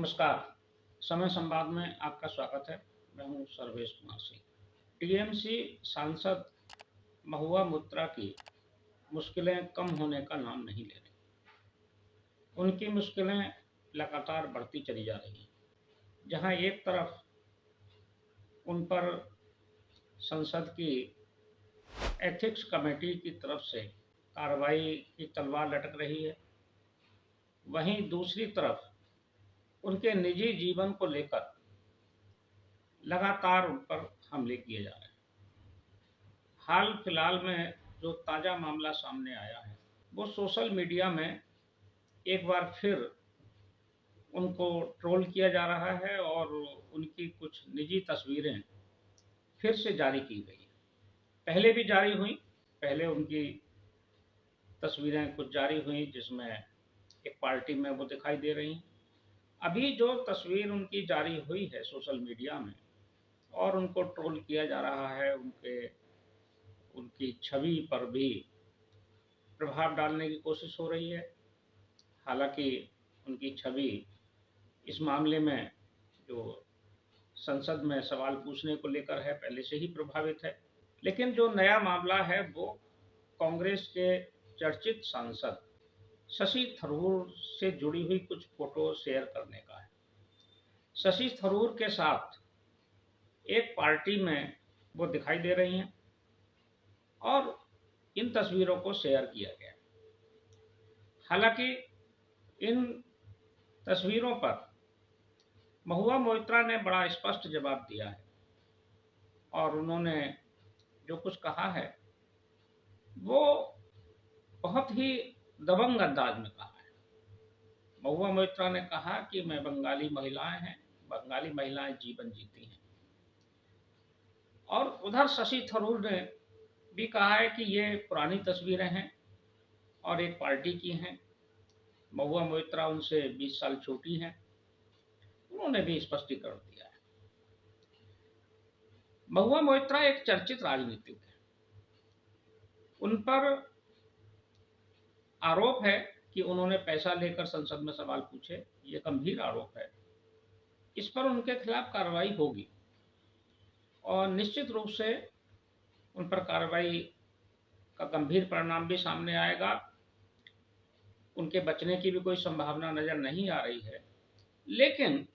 नमस्कार। समय संवाद में आपका स्वागत है। मैं हूँ सर्वेश कुमार सिंह। टीएमसी सांसद महुआ मोइत्रा की मुश्किलें कम होने का नाम नहीं ले रही। उनकी मुश्किलें लगातार बढ़ती चली जा रही हैं। जहाँ एक तरफ उन पर संसद की एथिक्स कमेटी की तरफ से कार्रवाई की तलवार लटक रही है, वहीं दूसरी तरफ उनके निजी जीवन को लेकर लगातार उन पर हमले किए जा रहे हैं। हाल फिलहाल में जो ताज़ा मामला सामने आया है, वो सोशल मीडिया में एक बार फिर उनको ट्रोल किया जा रहा है और उनकी कुछ निजी तस्वीरें फिर से जारी की गई हैं। पहले भी जारी हुई, पहले उनकी तस्वीरें कुछ जारी हुई जिसमें एक पार्टी में वो दिखाई दे रही हैं। अभी जो तस्वीर उनकी जारी हुई है सोशल मीडिया में और उनको ट्रोल किया जा रहा है, उनकी छवि पर भी प्रभाव डालने की कोशिश हो रही है। हालाँकि उनकी छवि इस मामले में जो संसद में सवाल पूछने को लेकर है, पहले से ही प्रभावित है। लेकिन जो नया मामला है वो कांग्रेस के चर्चित सांसद शशि थरूर से जुड़ी हुई कुछ फ़ोटो शेयर करने का है। शशि थरूर के साथ एक पार्टी में वो दिखाई दे रही हैं और इन तस्वीरों को शेयर किया गया है। हालाँकि इन तस्वीरों पर महुआ मोइत्रा ने बड़ा स्पष्ट जवाब दिया है और उन्होंने जो कुछ कहा है वो बहुत ही दबंग अंदाज में कहा है। महुआ मोइत्रा ने कहा कि मैं बंगाली महिलाएं जीवन जीती हैं। और उधर शशि थरूर ने भी कहा है कि ये पुरानी तस्वीरें हैं और एक पार्टी की हैं। महुआ मोइत्रा उनसे 20 साल छोटी हैं। उन्होंने भी स्पष्टीकरण दिया है। महुआ मोइत्रा एक चर्चित राजनीतिक है। उन पर आरोप है कि उन्होंने पैसा लेकर संसद में सवाल पूछे। ये गंभीर आरोप है। इस पर उनके खिलाफ कार्रवाई होगी और निश्चित रूप से उन पर कार्रवाई का गंभीर परिणाम भी सामने आएगा। उनके बचने की भी कोई संभावना नजर नहीं आ रही है। लेकिन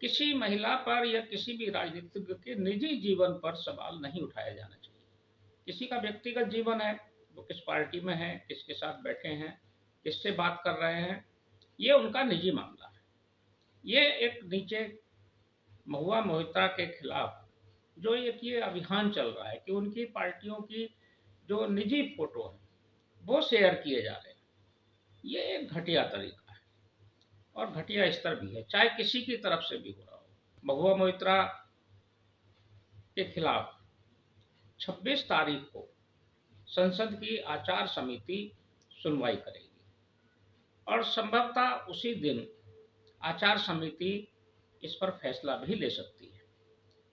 किसी महिला पर या किसी भी राजनीतिज्ञ के निजी जीवन पर सवाल नहीं उठाया जाना चाहिए। किसी का व्यक्तिगत जीवन है, वो किस पार्टी में है, किसके साथ बैठे हैं, किससे बात कर रहे हैं, ये उनका निजी मामला है। ये एक नीचे महुआ मोइत्रा के खिलाफ जो एक ये अभियान चल रहा है कि उनकी पार्टियों की जो निजी फोटो है वो शेयर किए जा रहे हैं, ये एक घटिया तरीका है और घटिया स्तर भी है, चाहे किसी की तरफ से भी हो रहा हो। महुआ मोइत्रा के खिलाफ 26 तारीख को संसद की आचार समिति सुनवाई करेगी और संभवतः उसी दिन आचार समिति इस पर फैसला भी ले सकती है।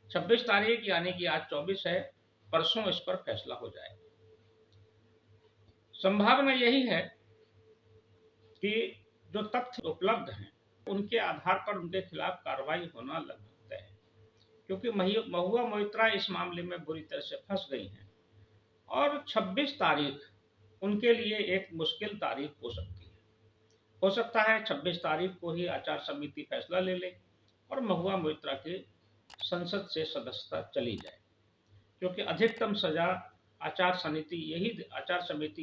26 तारीख यानी कि आज 24 है, परसों इस पर फैसला हो जाएगा। संभावना यही है कि जो तथ्य उपलब्ध हैं उनके आधार पर उनके खिलाफ कार्रवाई होना लगभग तय है, क्योंकि महुआ मोइत्रा इस मामले में बुरी तरह से फंस गई हैं और 26 तारीख उनके लिए एक मुश्किल तारीख हो सकती है। हो सकता है 26 तारीख को ही आचार समिति फैसला ले ले और महुआ मोइत्रा की संसद से सदस्यता चली जाए, क्योंकि अधिकतम सजा आचार समिति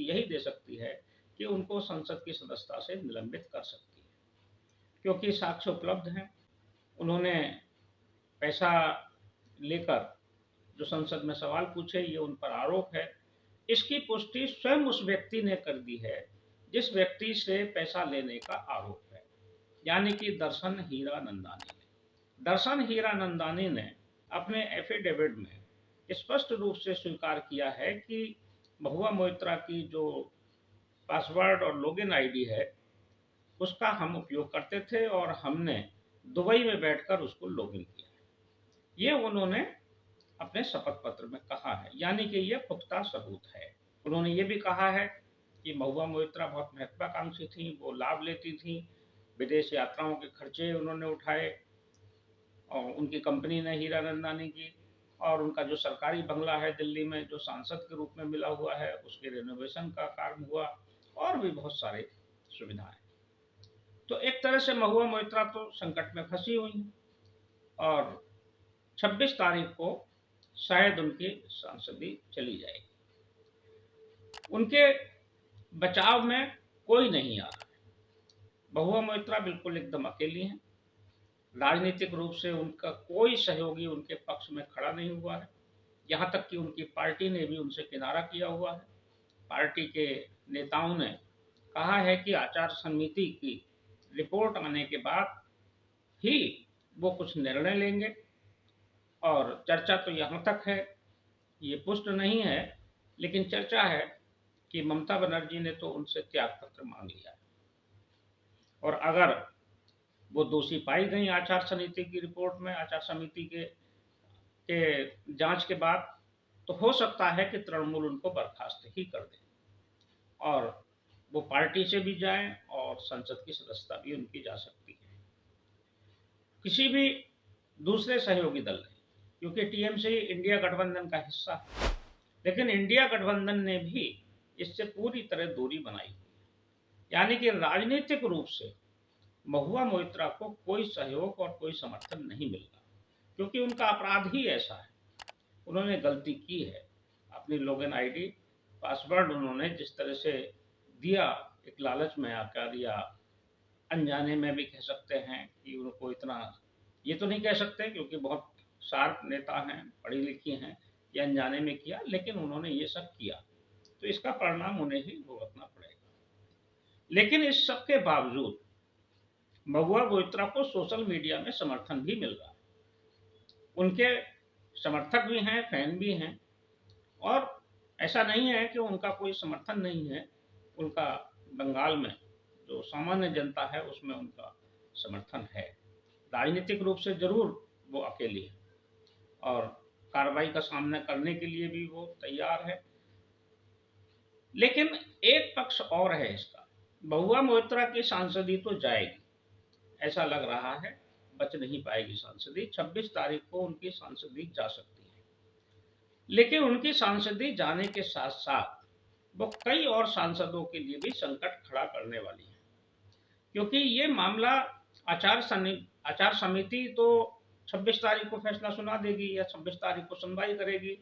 यही दे सकती है कि उनको संसद की सदस्यता से निलंबित कर सकती है, क्योंकि साक्ष्य उपलब्ध हैं। उन्होंने पैसा लेकर जो संसद में सवाल पूछे, ये उन पर आरोप है। इसकी पुष्टि स्वयं उस व्यक्ति ने कर दी है जिस व्यक्ति से पैसा लेने का आरोप है, यानी कि दर्शन हीरानंदानी ने। दर्शन हीरानंदानी ने अपने एफिडेविट में स्पष्ट रूप से स्वीकार किया है कि महुआ मोइत्रा की जो पासवर्ड और लॉगिन आईडी है उसका हम उपयोग करते थे और हमने दुबई में बैठकर उसको लॉगिन किया है। ये उन्होंने अपने शपथ पत्र में कहा है, यानी कि ये पुख्ता सबूत है। उन्होंने ये भी कहा है कि महुआ मोइत्रा बहुत महत्वाकांक्षी थी, वो लाभ लेती थी, विदेश यात्राओं के खर्चे उन्होंने उठाए और उनकी कंपनी ने हीरानंदानी की, और उनका जो सरकारी बंगला है दिल्ली में जो सांसद के रूप में मिला हुआ है उसके रेनोवेशन का कार्य हुआ, और भी बहुत सारे सुविधाएं। तो एक तरह से महुआ मोइत्रा तो संकट में फंसी हुई हैं, और 26 तारीख को शायद उनकी सांसदी चली जाएगी। उनके बचाव में कोई नहीं आ रहा है। महुआ मोइत्रा बिल्कुल एकदम अकेली हैं। राजनीतिक रूप से उनका कोई सहयोगी उनके पक्ष में खड़ा नहीं हुआ है। यहाँ तक कि उनकी पार्टी ने भी उनसे किनारा किया हुआ है। पार्टी के नेताओं ने कहा है कि आचार समिति की रिपोर्ट आने के बाद ही वो कुछ निर्णय लेंगे, और चर्चा तो यहाँ तक है, ये पुष्ट नहीं है, लेकिन चर्चा है कि ममता बनर्जी ने तो उनसे त्याग पत्र मांग लिया है, और अगर वो दोषी पाई गई आचार समिति की रिपोर्ट में, आचार समिति के जांच के बाद, तो हो सकता है कि तृणमूल उनको बर्खास्त ही कर दे और वो पार्टी से भी जाएं और संसद की सदस्यता भी उनकी जा सकती है किसी भी दूसरे सहयोगी दल ने, क्योंकि टीएमसी इंडिया गठबंधन का हिस्सा है। लेकिन इंडिया गठबंधन ने भी इससे पूरी तरह दूरी बनाई हुई है, यानी कि राजनीतिक रूप से महुआ मोइत्रा को कोई सहयोग और कोई समर्थन नहीं मिल रहा, क्योंकि उनका अपराध ही ऐसा है। उन्होंने गलती की है, अपनी लॉगिन आईडी पासवर्ड उन्होंने जिस तरह से दिया, एक लालच में आकर या अनजाने में भी कह सकते हैं कि उनको इतना, ये तो नहीं कह सकते क्योंकि बहुत शार्प नेता हैं, पढ़ी लिखी हैं, ये अनजाने में किया, लेकिन उन्होंने ये सब किया, तो इसका परिणाम उन्हें ही भुगतना पड़ेगा। लेकिन इस सब के बावजूद महुआ मोइत्रा को सोशल मीडिया में समर्थन भी मिल रहा है, उनके समर्थक भी हैं, फैन भी हैं, और ऐसा नहीं है कि उनका कोई समर्थन नहीं है। उनका बंगाल में जो सामान्य जनता है उसमें उनका समर्थन है। राजनीतिक रूप से जरूर वो अकेली है, और कार्रवाई का सामना करने के लिए भी वो तैयार है। लेकिन एक पक्ष और है इसका, महुआ मोइत्रा की सांसदी तो जाएगी, ऐसा लग रहा है, बच नहीं पाएगी सांसदी। 26 तारीख को उनकी सांसदी जा सकती है, लेकिन उनकी सांसदी जाने के साथ साथ वो कई और सांसदों के लिए भी संकट खड़ा करने वाली है, क्योंकि ये मामला आचार समिति तो 26 तारीख को फैसला सुना देगी या 26 तारीख को सुनवाई करेगी,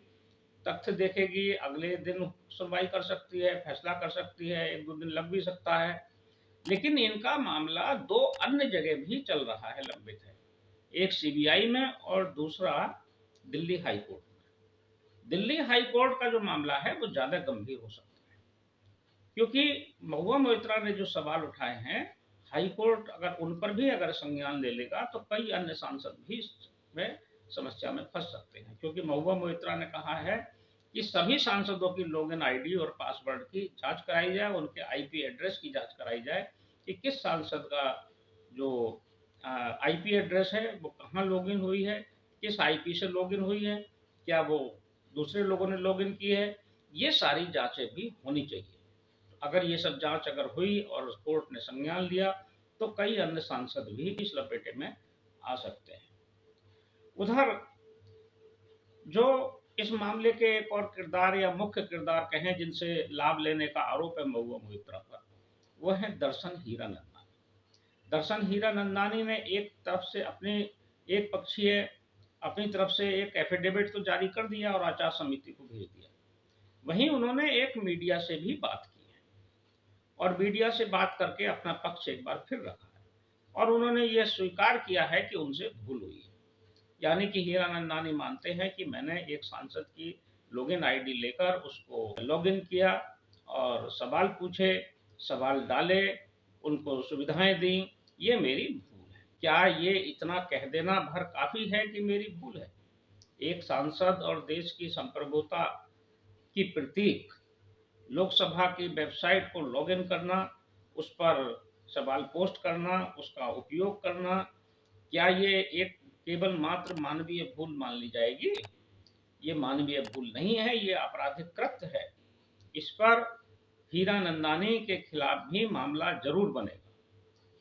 तथ्य देखेगी, अगले दिन सुनवाई कर सकती है, फैसला कर सकती है, 1-2 दिन लग भी सकता है। लेकिन इनका मामला 2 अन्य जगह भी चल रहा है, लंबित है, एक सीबीआई में और दूसरा दिल्ली हाई कोर्ट में। दिल्ली हाई कोर्ट का जो मामला है वो ज्यादा गंभीर हो सकता है, क्योंकि महुआ मोइत्रा ने जो सवाल उठाए हैं, हाई कोर्ट अगर उन पर भी अगर संज्ञान ले लेगा तो कई अन्य सांसद भी इसमें समस्या में फंस सकते हैं, क्योंकि महुआ मोइत्रा ने कहा है कि सभी सांसदों की लॉगिन आईडी और पासवर्ड की जांच कराई जाए, उनके आईपी एड्रेस की जांच कराई जाए कि किस सांसद का जो आईपी एड्रेस है वो कहाँ लॉगिन हुई है, किस आईपी से लॉगिन हुई है, क्या वो दूसरे लोगों ने लॉगिन की है, ये सारी जांचें भी होनी चाहिए। अगर ये सब जांच अगर हुई और कोर्ट ने संज्ञान लिया तो कई अन्य सांसद भी इस लपेटे में आ सकते हैं। उधर जो इस मामले के एक और किरदार या मुख्य किरदार कहें जिनसे लाभ लेने का आरोप है महुआ मोइत्रा पर, वो है दर्शन हीरानंदानी। दर्शन हीरानंदानी ने एक तरफ से अपनी तरफ से एक एफिडेविट तो जारी कर दिया और आचार समिति को भेज दिया। वहीं उन्होंने एक मीडिया से भी बात की है, और मीडिया से बात करके अपना पक्ष एक बार फिर रखा है, और उन्होंने ये स्वीकार किया है कि उनसे भूल हुई है। यानी कि हीरानंदानी मानते हैं कि मैंने एक सांसद की लॉगिन आईडी लेकर उसको लॉगिन किया और सवाल पूछे, सवाल डाले, उनको सुविधाएं दी, ये मेरी भूल है। क्या ये इतना कह देना भर काफी है कि मेरी भूल है? एक सांसद और देश की संप्रभुता की प्रतीक लोकसभा की वेबसाइट को लॉगिन करना, उस पर सवाल पोस्ट करना, उसका उपयोग करना, क्या ये एक केवल मात्र मानवीय भूल मान ली जाएगी? ये मानवीय भूल नहीं है, ये आपराधिक कृत्य है। इस पर हीरानंदानी के खिलाफ भी मामला जरूर बनेगा,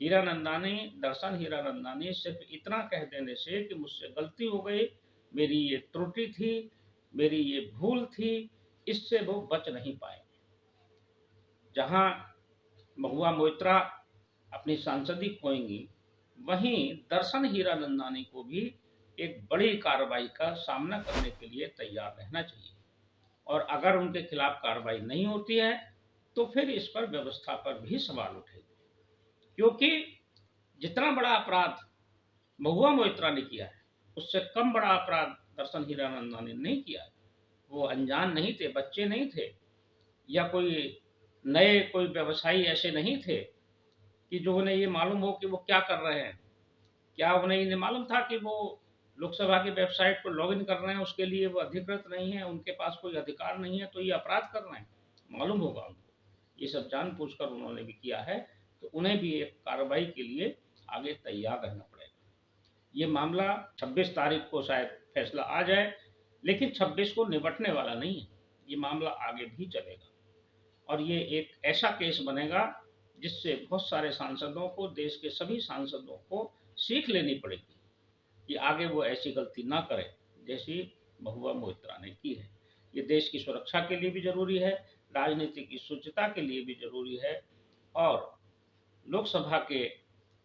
हीरानंदानी, दर्शन हीरानंदानी सिर्फ इतना कह देने से कि मुझसे गलती हो गई, मेरी ये त्रुटि थी, मेरी ये भूल थी, इससे वो बच नहीं पाएंगे। जहां महुआ मोइत्रा अपनी सांसदी खोएंगी, वहीं दर्शन हीरानंदानी को भी एक बड़ी कार्रवाई का सामना करने के लिए तैयार रहना चाहिए। और अगर उनके खिलाफ कार्रवाई नहीं होती है तो फिर इस पर व्यवस्था पर भी सवाल उठेगा, क्योंकि जितना बड़ा अपराध महुआ मोइत्रा ने किया है, उससे कम बड़ा अपराध दर्शन हीरानंदानी ने नहीं किया है। वो अनजान नहीं थे, बच्चे नहीं थे, या कोई व्यवसायी ऐसे नहीं थे कि जो उन्हें ये मालूम हो कि वो क्या कर रहे हैं। क्या उन्हें ये मालूम था कि वो लोकसभा की वेबसाइट पर लॉगिन कर रहे हैं, उसके लिए वो अधिकृत नहीं है, उनके पास कोई अधिकार नहीं है, तो ये अपराध कर रहे हैं? मालूम होगा उनको। ये सब जानबूझकर उन्होंने भी किया है, तो उन्हें भी एक कार्रवाई के लिए आगे तैयार रहना पड़ेगा। ये मामला 26 तारीख को शायद फैसला आ जाए, लेकिन 26 को निपटने वाला नहीं है, ये मामला आगे भी चलेगा। और ये एक ऐसा केस बनेगा जिससे बहुत सारे सांसदों को, देश के सभी सांसदों को सीख लेनी पड़ेगी कि आगे वो ऐसी गलती ना करें जैसी महुआ मोइत्रा ने की है। ये देश की सुरक्षा के लिए भी जरूरी है, राजनीति की शुचिता के लिए भी जरूरी है, और लोकसभा के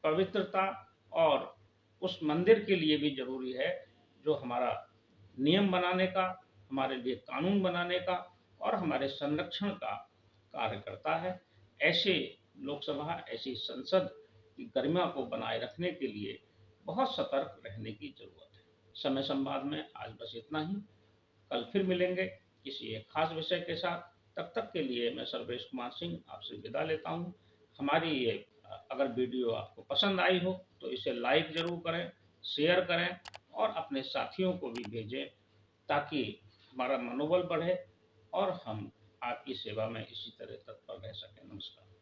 पवित्रता और उस मंदिर के लिए भी जरूरी है जो हमारा नियम बनाने का, हमारे लिए कानून बनाने का और हमारे संरक्षण का कार्य करता है। ऐसे लोकसभा, ऐसी संसद की गरिमा को बनाए रखने के लिए बहुत सतर्क रहने की जरूरत है। समय संवाद में आज बस इतना ही। कल फिर मिलेंगे किसी एक खास विषय के साथ। तब तक के लिए मैं सर्वेश कुमार सिंह आपसे विदा लेता हूँ। हमारी ये अगर वीडियो आपको पसंद आई हो तो इसे लाइक जरूर करें, शेयर करें और अपने साथियों को भी भेजें, ताकि हमारा मनोबल बढ़े और हम आपकी सेवा में इसी तरह तत्पर रह सकें। नमस्कार।